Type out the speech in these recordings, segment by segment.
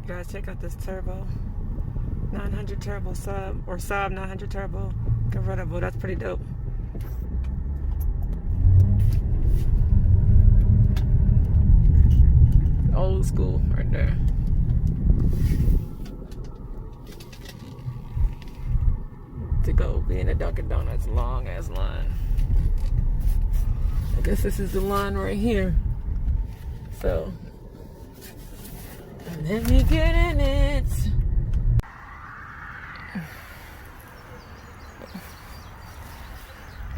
Guys, check out this turbo 900 turbo sub, or sub 900 turbo convertible. That's pretty dope. Old school right there. To go be in a Dunkin' Donuts long ass line. I guess this is the line right here. So let me get in it.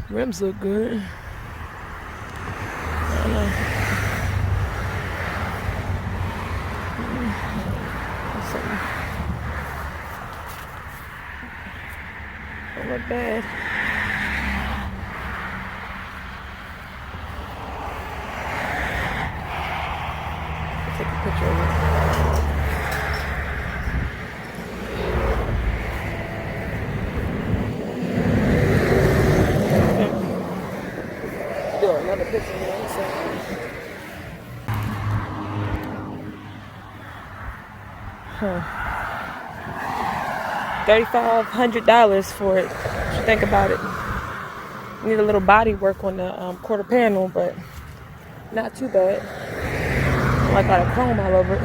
Rims look good. I don't know. Don't look bad. I'll take a picture of it. Do another picture of the inside. $3,500 for it. What you think about it? Need a little body work on the quarter panel, but not too bad. Like got a chrome all over it.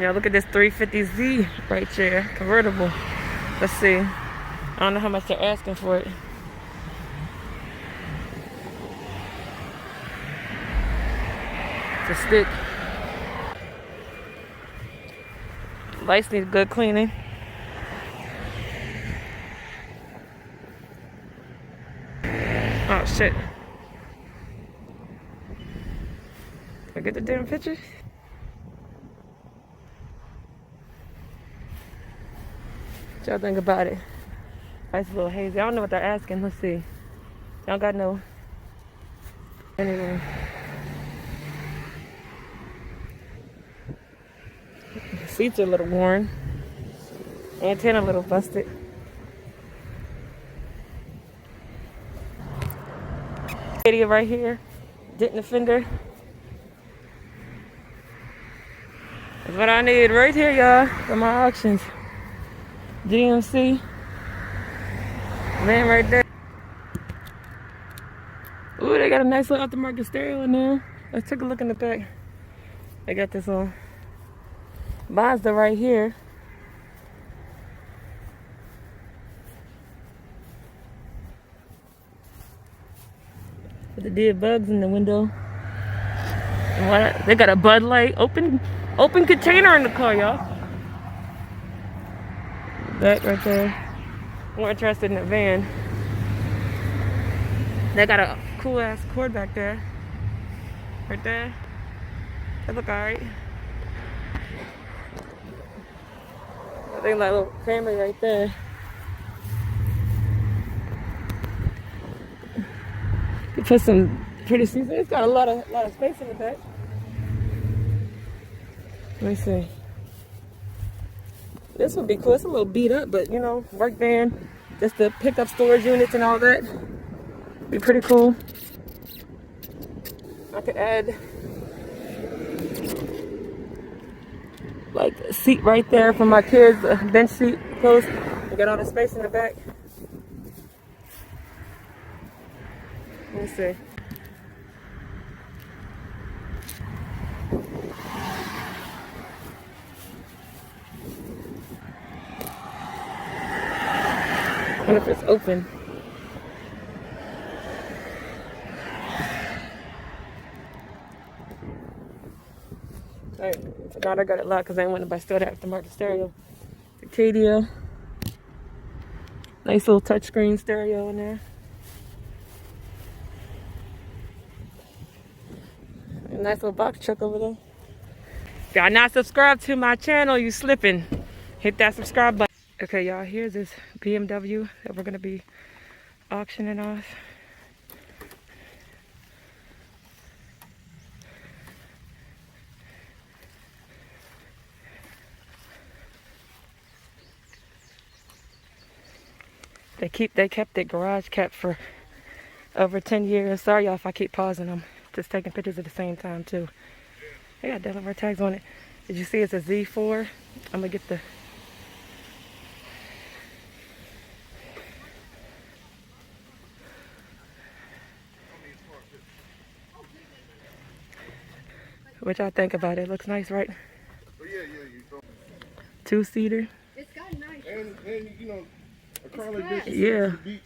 Yeah, look at this 350Z right there, convertible. Let's see. I don't know how much they're asking for it. It's a stick. Lights need good cleaning. Oh shit. I get the damn picture? What y'all think about it? Nice little hazy. I don't know what they're asking. Let's see. Y'all got no. Anyway. The seats are a little worn. Antenna a little busted. Radio right here. Dent in the fender. That's what I need right here, y'all, for my auctions. GMC. Man right there. Ooh, they got a nice little aftermarket stereo in there. Let's take a look in the back. They got this little Mazda right here. With the dead bugs in the window. What? They got a Bud Light open container in the car, y'all. That right there. More interested in the van. They got a cool ass cord back there. Right there. That look alright. I think like a little Camry right there. You put some pretty seats. It's got a lot of space in the back. Let me see. This would be cool. It's a little beat up, but you know, work van, just to pick up storage units and all that. Be pretty cool. I could add like a seat right there for my kids, a bench seat close. I got all the space in the back. Let me see. I wonder if it's open. I forgot I got it locked because I didn't want nobody to steal the aftermarket stereo. Acadia. Nice little touchscreen stereo in there. A nice little box truck over there. If y'all not subscribed to my channel, you slipping. Hit that subscribe button. Okay, y'all, here's this BMW that we're gonna be auctioning off. They kept it garage kept for over 10 years. Sorry y'all if I keep pausing them. Just taking pictures at the same time too. They got Delaware tags on it. Did you see it's a Z4? I'm gonna get the. What y'all think about it? Looks nice, right? Oh, yeah, you throw. Two-seater. It's got nice. And you know, a car like this, Yeah. the beach,